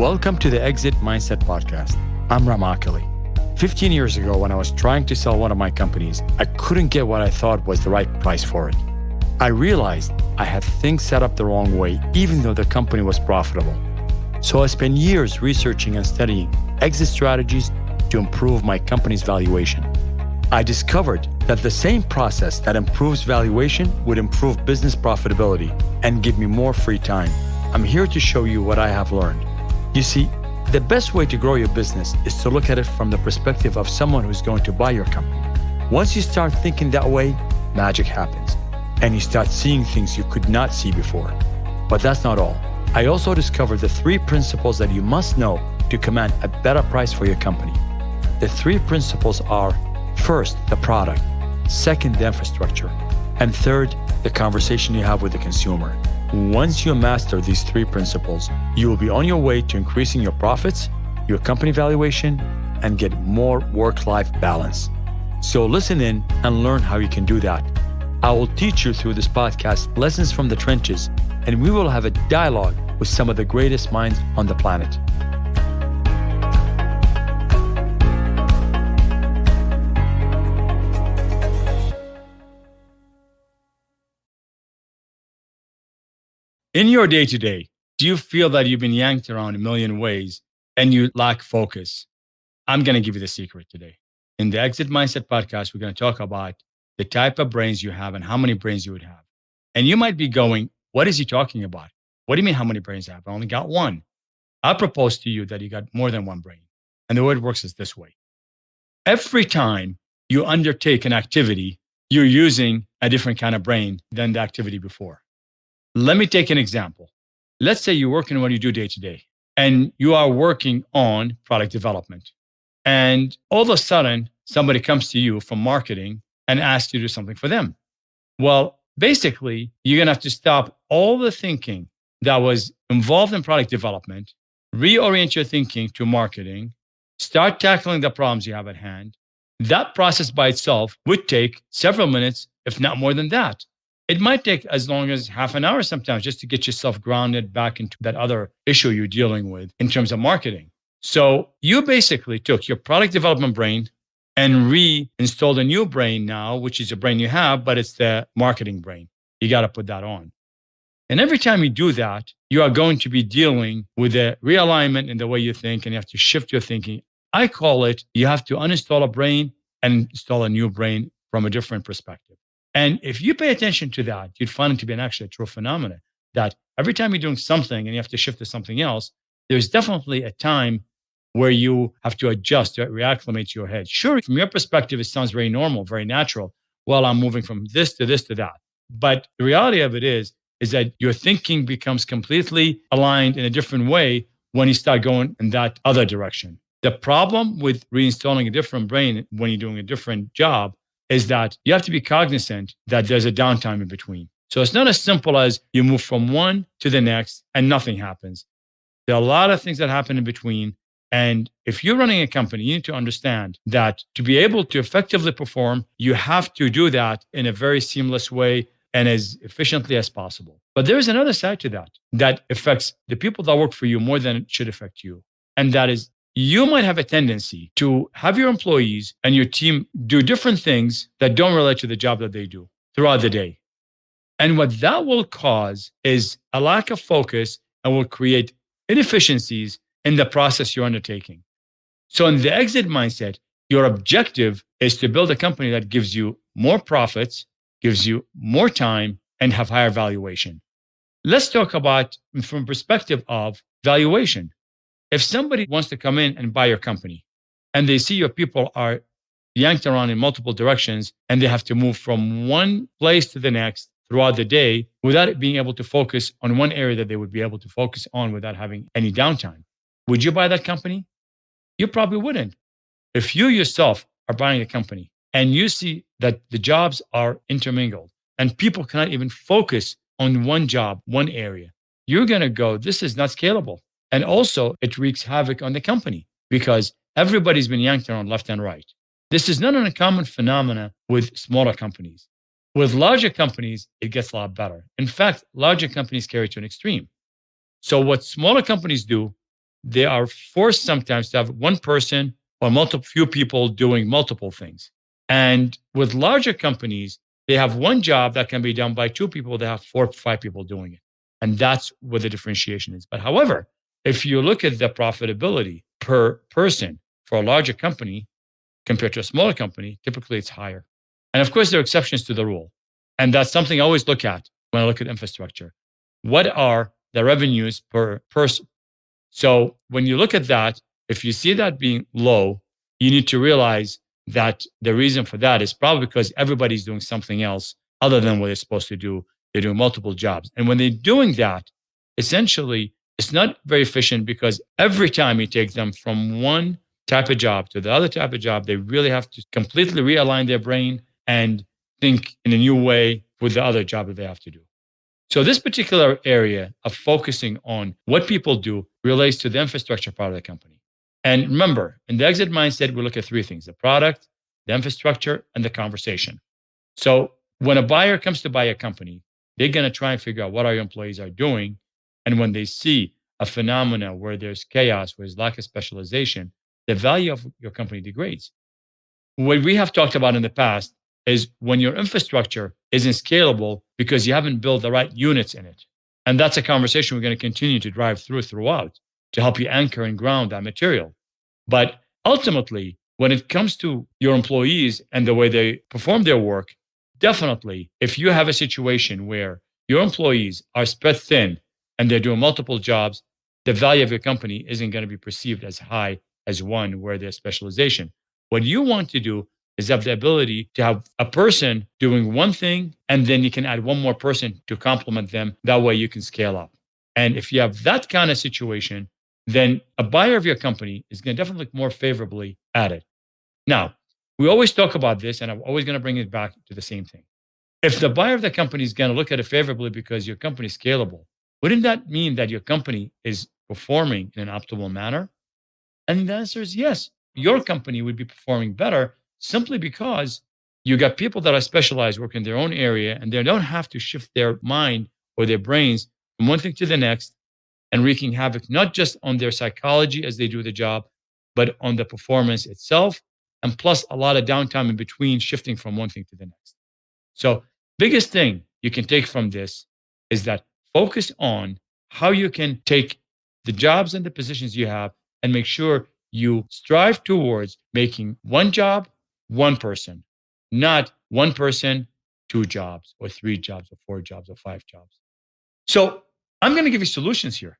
Welcome to the Exit Mindset Podcast. I'm Ram Akali. 15 years ago, when I was trying to sell one of my companies, I couldn't get what I thought was the right price for it. I realized I had things set up the wrong way, even though the company was profitable. So I spent years researching and studying exit strategies to improve my company's valuation. I discovered that the same process that improves valuation would improve business profitability and give me more free time. I'm here to show you what I have learned. You see, the best way to grow your business is to look at it from the perspective of someone who's going to buy your company. Once you start thinking that way, magic happens, and you start seeing things you could not see before. But that's not all. I also discovered the 3 principles that you must know to command a better price for your company. The 3 principles are: first, the product; second, the infrastructure; and third, the conversation you have with the consumer. Once you master these 3 principles, you will be on your way to increasing your profits, your company valuation, and get more work-life balance. So listen in and learn how you can do that. I will teach you through this podcast lessons from the trenches, and we will have a dialogue with some of the greatest minds on the planet. In your day-to-day, do you feel that you've been yanked around a million ways and you lack focus? I'm going to give you the secret today. In the Exit Mindset Podcast, we're going to talk about the type of brains you have and how many brains you would have. And you might be going, what is he talking about? What do you mean, how many brains I have? I only got one. I propose to you that you got more than one brain. And the way it works is this way. Every time you undertake an activity, you're using a different kind of brain than the activity before. Let me take an example. Let's say you're working on what you do day to day, and you are working on product development. And all of a sudden, somebody comes to you from marketing and asks you to do something for them. Well, basically, you're going to have to stop all the thinking that was involved in product development, reorient your thinking to marketing, start tackling the problems you have at hand. That process by itself would take several minutes, if not more than that. It might take as long as half an hour sometimes just to get yourself grounded back into that other issue you're dealing with in terms of marketing. So you basically took your product development brain and reinstalled a new brain now, which is a brain you have, but it's the marketing brain. You got to put that on. And every time you do that, you are going to be dealing with a realignment in the way you think, and you have to shift your thinking. I call it, you have to uninstall a brain and install a new brain from a different perspective. And if you pay attention to that, you'd find it to be actually a true phenomenon that every time you're doing something and you have to shift to something else, there's definitely a time where you have to adjust, to reacclimate your head. Sure, from your perspective, it sounds very normal, very natural. Well, I'm moving from this to this to that. But the reality of it is that your thinking becomes completely aligned in a different way when you start going in that other direction. The problem with reinstalling a different brain when you're doing a different job is that you have to be cognizant that there's a downtime in between. So it's not as simple as you move from one to the next and nothing happens. There are a lot of things that happen in between. And if you're running a company, you need to understand that to be able to effectively perform, you have to do that in a very seamless way and as efficiently as possible. But there is another side to that affects the people that work for you more than it should affect you. And that is, you might have a tendency to have your employees and your team do different things that don't relate to the job that they do throughout the day. And what that will cause is a lack of focus and will create inefficiencies in the process you're undertaking. So in the exit mindset, your objective is to build a company that gives you more profits, gives you more time, and have higher valuation. Let's talk about from perspective of valuation. If somebody wants to come in and buy your company and they see your people are yanked around in multiple directions and they have to move from one place to the next throughout the day without being able to focus on one area that they would be able to focus on without having any downtime, would you buy that company? You probably wouldn't. If you yourself are buying a company and you see that the jobs are intermingled and people cannot even focus on one job, one area, you're going to go, this is not scalable. And also, it wreaks havoc on the company because everybody's been yanked around left and right. This is not an uncommon phenomenon with smaller companies. With larger companies, it gets a lot better. In fact, larger companies carry to an extreme. So what smaller companies do, they are forced sometimes to have one person or multiple few people doing multiple things. And with larger companies, they have one job that can be done by two people. They have 4 or 5 people doing it. And that's where the differentiation is. But however, if you look at the profitability per person for a larger company compared to a smaller company, typically it's higher. And of course, there are exceptions to the rule. And that's something I always look at when I look at infrastructure. What are the revenues per person? So when you look at that, if you see that being low, you need to realize that the reason for that is probably because everybody's doing something else other than what they're supposed to do. They're doing multiple jobs. And when they're doing that, essentially, it's not very efficient because every time you take them from one type of job to the other type of job, they really have to completely realign their brain and think in a new way with the other job that they have to do. So this particular area of focusing on what people do relates to the infrastructure part of the company. And remember, in the exit mindset, we look at 3 things: the product, the infrastructure, and the conversation. So when a buyer comes to buy a company, they're going to try and figure out what our employees are doing. And when they see a phenomena where there's chaos, where there's lack of specialization, the value of your company degrades. What we have talked about in the past is when your infrastructure isn't scalable because you haven't built the right units in it. And that's a conversation we're going to continue to drive throughout to help you anchor and ground that material. But ultimately, when it comes to your employees and the way they perform their work, definitely, if you have a situation where your employees are spread thin and they're doing multiple jobs, the value of your company isn't going to be perceived as high as one where there's specialization. What you want to do is have the ability to have a person doing one thing, and then you can add one more person to complement them. That way you can scale up. And if you have that kind of situation, then a buyer of your company is going to definitely look more favorably at it. Now, we always talk about this, and I'm always going to bring it back to the same thing. If the buyer of the company is going to look at it favorably because your company is scalable, wouldn't that mean that your company is performing in an optimal manner? And the answer is yes. Your company would be performing better simply because you got people that are specialized, work in their own area, and they don't have to shift their mind or their brains from one thing to the next and wreaking havoc, not just on their psychology as they do the job, but on the performance itself. And plus a lot of downtime in between shifting from one thing to the next. So biggest thing you can take from this is that focus on how you can take the jobs and the positions you have and make sure you strive towards making one job, one person, not one person, 2 jobs or 3 jobs or 4 jobs or 5 jobs. So I'm going to give you solutions here.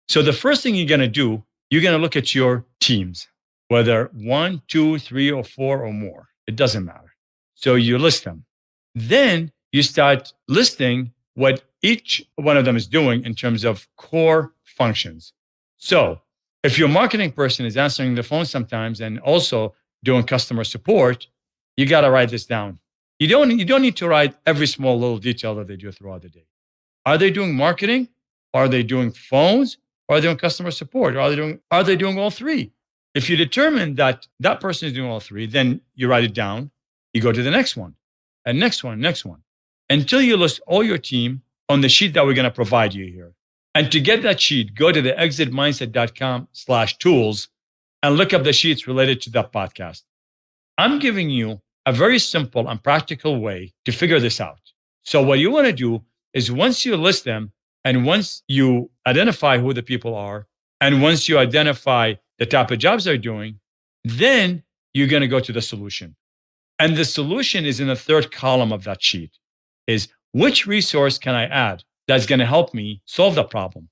So the first thing you're going to do, you're going to look at your teams, whether 1, 2, 3, or 4 or more. It doesn't matter. So you list them. Then you start listing what each one of them is doing in terms of core functions. So if your marketing person is answering the phone sometimes and also doing customer support, you got to write this down. You don't need to write every small little detail that they do throughout the day. Are they doing marketing? Are they doing phones? Or are they doing customer support? Or are they doing all 3? If you determine that that person is doing all 3, then you write it down. You go to the next one, and next one, next one, until you list all your team on the sheet that we're going to provide you here. And to get that sheet, go to the exitmindset.com/tools and look up the sheets related to that podcast. I'm giving you a very simple and practical way to figure this out. So what you want to do is once you list them and once you identify who the people are, and once you identify the type of jobs they're doing, then you're going to go to the solution. And the solution is in the 3rd column of that sheet, is which resource can I add that's going to help me solve the problem?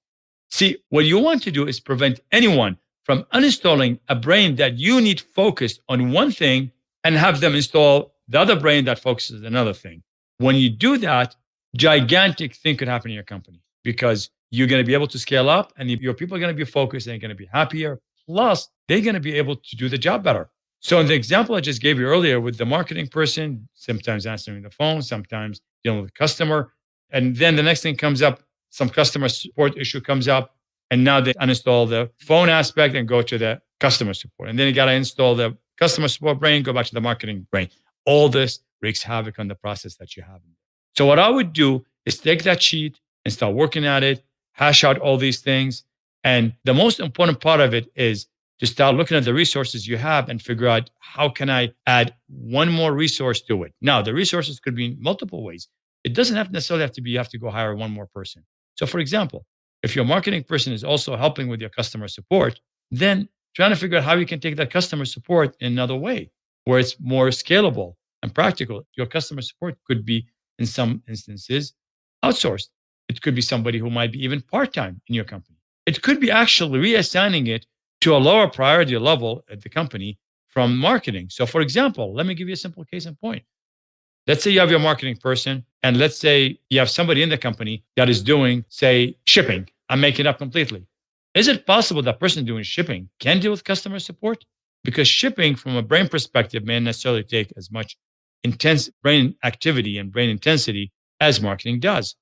See, what you want to do is prevent anyone from uninstalling a brain that you need focused on one thing and have them install the other brain that focuses on another thing. When you do that, gigantic thing could happen in your company because you're going to be able to scale up and your people are going to be focused and they're going to be happier. Plus, they're going to be able to do the job better. So in the example I just gave you earlier with the marketing person, sometimes answering the phone, sometimes dealing with a customer, and then the next thing comes up, some customer support issue comes up, and now they uninstall the phone aspect and go to the customer support. And then you got to install the customer support brain, go back to the marketing brain. All this wreaks havoc on the process that you have. So what I would do is take that sheet and start working at it, hash out all these things, And the most important part of it is to start looking at the resources you have and figure out, how can I add one more resource to it? Now, the resources could be in multiple ways. It doesn't necessarily have to be you have to go hire one more person. So for example, if your marketing person is also helping with your customer support, then trying to figure out how you can take that customer support in another way where it's more scalable and practical. Your customer support could be, in some instances, outsourced. It could be somebody who might be even part-time in your company. It could be actually reassigning it to a lower priority level at the company from marketing. So for example, let me give you a simple case in point. Let's say you have your marketing person, and let's say you have somebody in the company that is doing, say, shipping. I'm making it up completely. Is it possible that person doing shipping can deal with customer support? Because shipping from a brain perspective may not necessarily take as much intense brain activity and brain intensity as marketing does.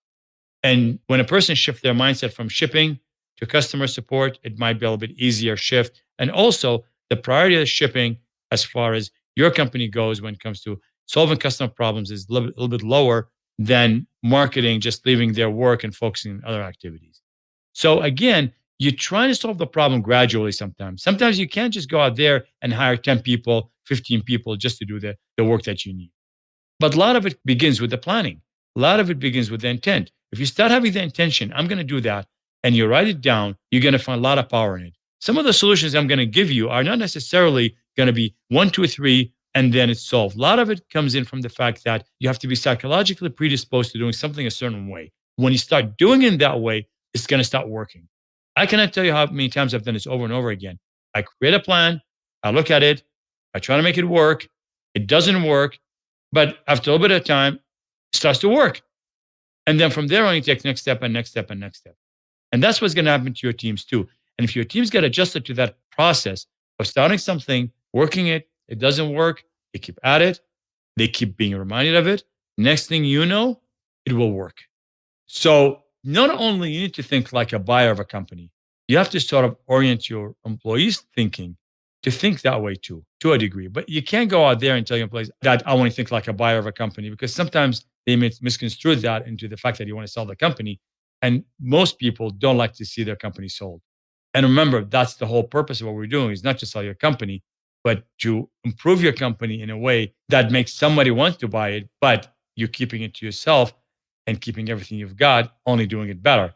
And when a person shifts their mindset from shipping to customer support, it might be a little bit easier shift. And also the priority of shipping as far as your company goes when it comes to solving customer problems is a little bit lower than marketing just leaving their work and focusing on other activities. So again, you're trying to solve the problem gradually sometimes. Sometimes you can't just go out there and hire 10 people, 15 people just to do the work that you need. But a lot of it begins with the planning. A lot of it begins with the intent. If you start having the intention, I'm going to do that, and you write it down, you're going to find a lot of power in it. Some of the solutions I'm going to give you are not necessarily going to be 1, 2, 3, and then it's solved. A lot of it comes in from the fact that you have to be psychologically predisposed to doing something a certain way. When you start doing it that way, it's going to start working. I cannot tell you how many times I've done this over and over again. I create a plan, I look at it, I try to make it work, it doesn't work, but after a little bit of time, it starts to work. And then from there on, you take next step and next step and next step. And that's what's going to happen to your teams too. And if your teams get adjusted to that process of starting something, working it, it doesn't work, they keep at it, they keep being reminded of it. Next thing you know, it will work. So not only you need to think like a buyer of a company, you have to sort of orient your employees' thinking to think that way too, to a degree. But you can't go out there and tell your employees that I want to think like a buyer of a company, because sometimes they may misconstrue that into the fact that you want to sell the company. And most people don't like to see their company sold. And remember, that's the whole purpose of what we're doing, is not to sell your company, but to improve your company in a way that makes somebody want to buy it, but you're keeping it to yourself and keeping everything you've got, only doing it better.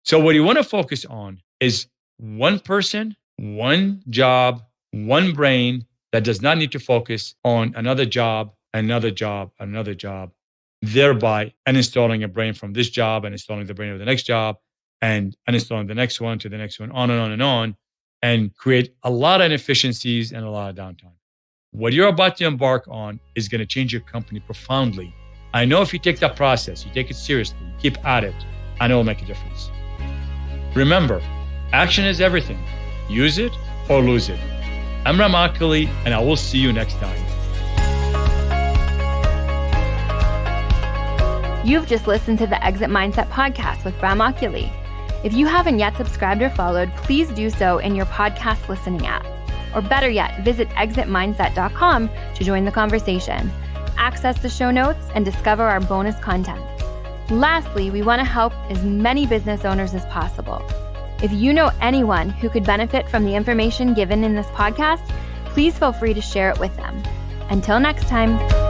So what you want to focus on is one person, one job, one brain that does not need to focus on another job, another job, another job, thereby uninstalling a brain from this job and installing the brain of the next job and uninstalling the next one to the next one, on and on and on, and create a lot of inefficiencies and a lot of downtime. What you're about to embark on is going to change your company profoundly. I know if you take that process, you take it seriously, keep at it, I know it'll make a difference. Remember, action is everything. Use it or lose it. I'm Ram Akili, and I will see you next time. You've just listened to the Exit Mindset podcast with Ram Akili. If you haven't yet subscribed or followed, please do so in your podcast listening app. Or better yet, visit exitmindset.com to join the conversation, access the show notes, and discover our bonus content. Lastly, we want to help as many business owners as possible. If you know anyone who could benefit from the information given in this podcast, please feel free to share it with them. Until next time.